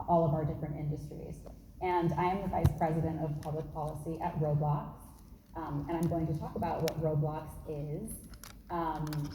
all of our different industries. And I am the Vice President of Public Policy at Roblox, and I'm going to talk about what Roblox is.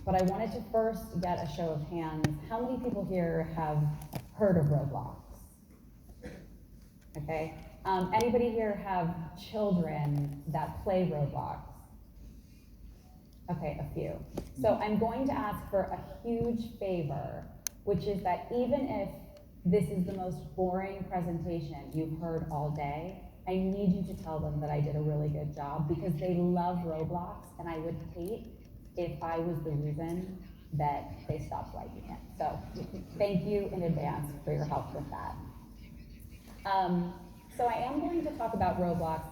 But I wanted to first get a show of hands. How many people here have heard of Roblox? Okay. Anybody here have children that play Roblox? Okay, a few. So I'm going to ask for a huge favor, which is that even if this is the most boring presentation you've heard all day, I need you to tell them that I did a really good job, because they love Roblox, and I would hate if I was the reason that they stopped liking it. So thank you in advance for your help with that. So I am going to talk about Roblox.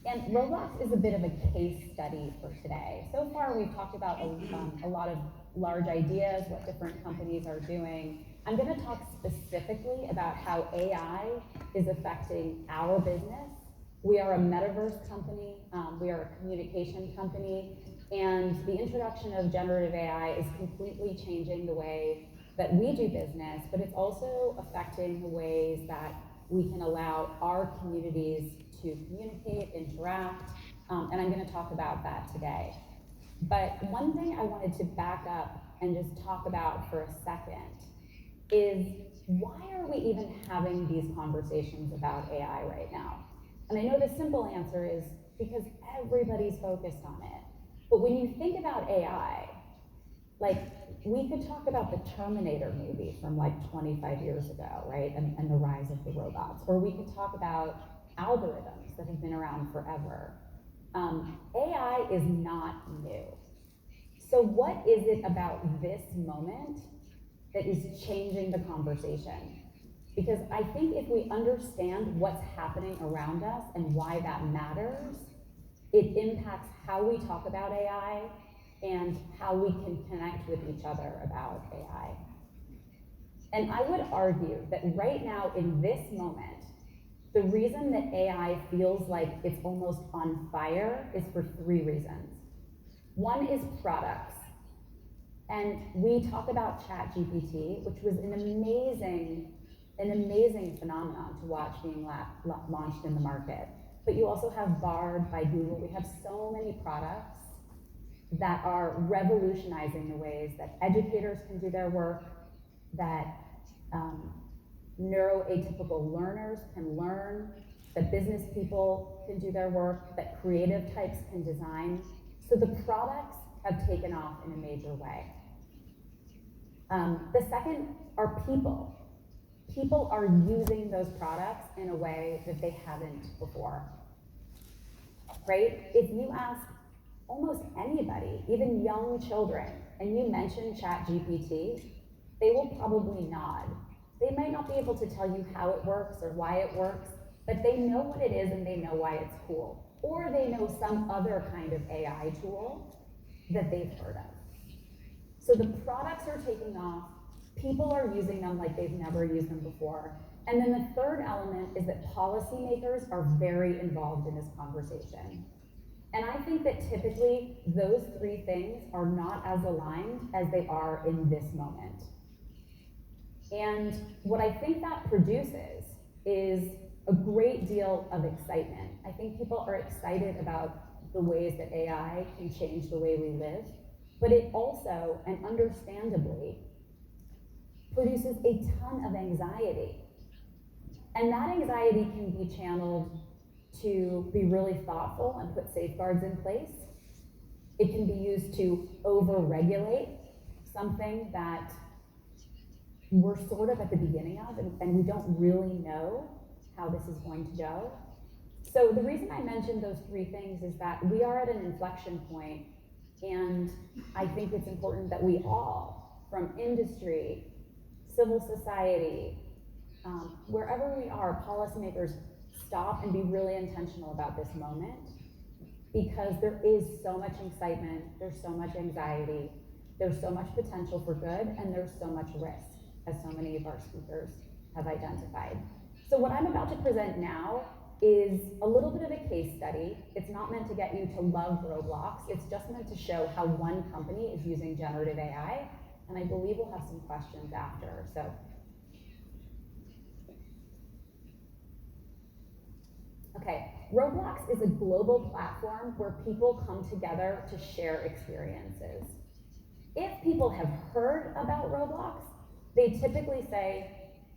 And Roblox is a bit of a case study for today. So far, we've talked about a lot of large ideas, what different companies are doing. I'm going to talk specifically about how AI is affecting our business. We are a metaverse company, we are a communication company, and the introduction of generative AI is completely changing the way that we do business, but it's also affecting the ways that we can allow our communities to communicate, interact, and I'm going to talk about that today. But one thing I wanted to back up and just talk about for a second is, why are we even having these conversations about AI right now? And I know the simple answer is because everybody's focused on it. But when you think about AI, like, we could talk about the Terminator movie from like 25 years ago, right? And the rise of the robots. Or we could talk about algorithms that have been around forever. AI is not new. So what is it about this moment that is changing the conversation? Because I think if we understand what's happening around us and why that matters, it impacts how we talk about AI and how we can connect with each other about AI. And I would argue that right now, in this moment, the reason that AI feels like it's almost on fire is for three reasons. One is products. And we talk about ChatGPT, which was an amazing phenomenon to watch being launched in the market. But you also have Bard by Google. We have so many products that are revolutionizing the ways that educators can do their work, that neuroatypical learners can learn, that business people can do their work, that creative types can design. So the products have taken off in a major way. The second are people. People are using those products in a way that they haven't before, right? If you ask almost anybody, even young children, and you mention ChatGPT, they will probably nod. They might not be able to tell you how it works or why it works, but they know what it is and they know why it's cool. Or they know some other kind of AI tool that they've heard of. So the products are taking off, people are using them like they've never used them before. And then the third element is that policymakers are very involved in this conversation. And I think that typically those three things are not as aligned as they are in this moment. And what I think that produces is a great deal of excitement. I think people are excited about the ways that AI can change the way we live, but it also, and understandably, produces a ton of anxiety. And that anxiety can be channeled to be really thoughtful and put safeguards in place. It can be used to over-regulate something that we're sort of at the beginning of, and we don't really know how this is going to go. So the reason I mentioned those three things is that we are at an inflection point, and I think it's important that we all, from industry, civil society, wherever we are, policymakers, stop and be really intentional about this moment, because there is so much excitement, there's so much anxiety, there's so much potential for good, and there's so much risk, as so many of our speakers have identified. So what I'm about to present now is a little bit of a case study. It's not meant to get you to love Roblox, it's just meant to show how one company is using generative AI, and I believe we'll have some questions after. So Roblox is a global platform where people come together to share experiences. If people have heard about Roblox, they typically say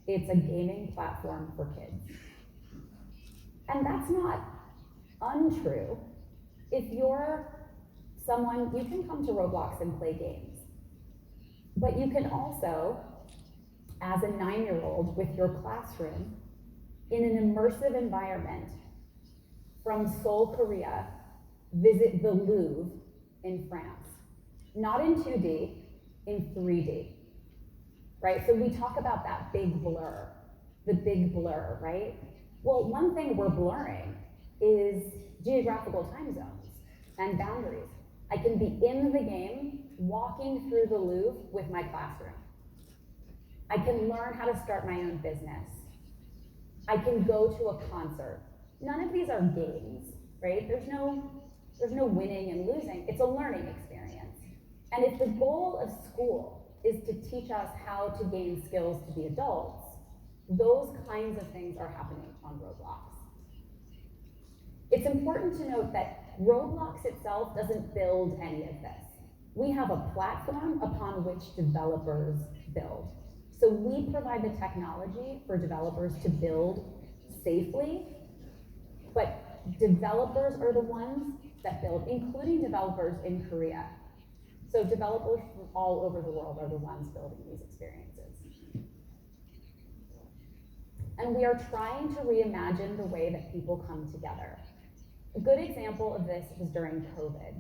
it's a gaming platform for kids. And that's not untrue. If you're someone, you can come to Roblox and play games. But you can also, as a 9-year-old with your classroom, in an immersive environment, from Seoul, Korea, visit the Louvre in France. Not in 2D, in 3D, right? So we talk about that big blur, the big blur, right? Well, one thing we're blurring is geographical time zones and boundaries. I can be in the game, walking through the Louvre with my classroom. I can learn how to start my own business. I can go to a concert. None of these are games, right? There's no winning and losing. It's a learning experience. And if the goal of school is to teach us how to gain skills to be adults, those kinds of things are happening on Roblox. It's important to note that Roblox itself doesn't build any of this. We have a platform upon which developers build. So we provide the technology for developers to build safely, but developers are the ones that build, including developers in Korea. So developers from all over the world are the ones building these experiences. And we are trying to reimagine the way that people come together. A good example of this was during COVID.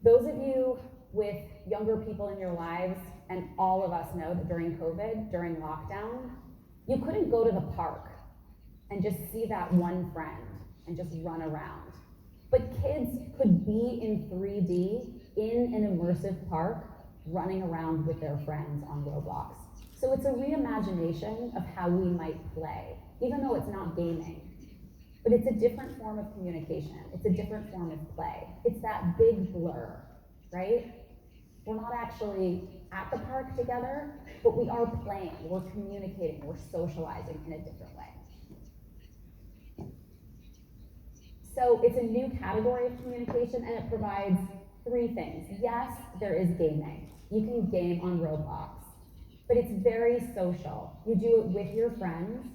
Those of you with younger people in your lives, and all of us know that during COVID, during lockdown, you couldn't go to the park and just see that one friend and just run around. But kids could be in 3D in an immersive park, running around with their friends on Roblox. So it's a reimagination of how we might play, even though it's not gaming. But it's a different form of communication. It's a different form of play. It's that big blur, right? We're not actually at the park together, but we are playing, we're communicating, we're socializing in a different way. So it's a new category of communication, and it provides 3 things. Yes, there is gaming. You can game on Roblox, but it's very social. You do it with your friends,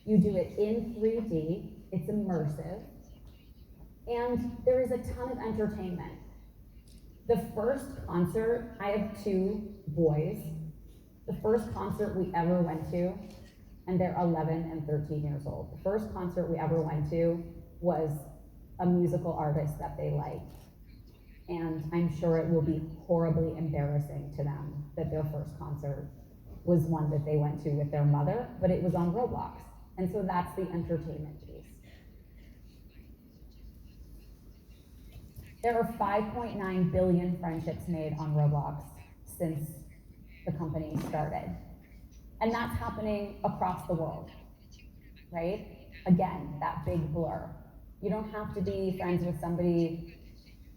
you do it in 3D, it's immersive, and there is a ton of entertainment. The first concert, I have 2 boys, the first concert we ever went to, and they're 11 and 13 years old. The first concert we ever went to was a musical artist that they like. And I'm sure it will be horribly embarrassing to them that their first concert was one that they went to with their mother, but it was on Roblox. And so that's the entertainment piece. There are 5.9 billion friendships made on Roblox since the company started. And that's happening across the world, right? Again, that big blur. You don't have to be friends with somebody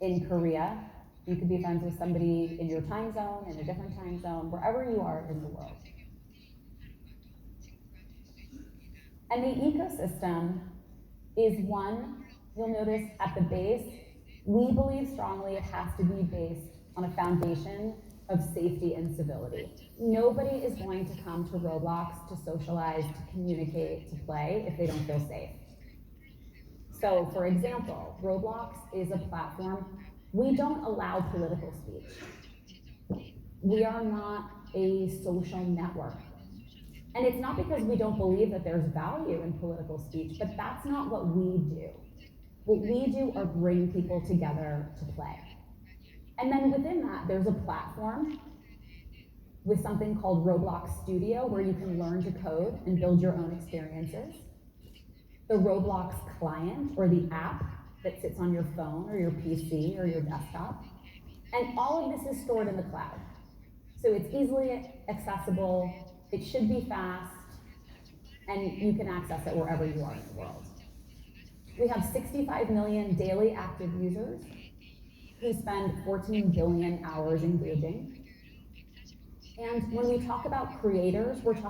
in Korea. You could be friends with somebody in your time zone, in a different time zone, wherever you are in the world. And the ecosystem is one, you'll notice at the base, we believe strongly it has to be based on a foundation of safety and civility. Nobody is going to come to Roblox to socialize, to communicate, to play if they don't feel safe. So, for example, Roblox is a platform, we don't allow political speech. We are not a social network. And it's not because we don't believe that there's value in political speech, but that's not what we do. What we do are bring people together to play. And then within that, there's a platform with something called Roblox Studio, where you can learn to code and build your own experiences. The Roblox client, or the app that sits on your phone or your PC or your desktop. And all of this is stored in the cloud. So it's easily accessible, it should be fast, and you can access it wherever you are in the world. We have 65 million daily active users who spend 14 billion hours engaging. And when we talk about creators, we're talking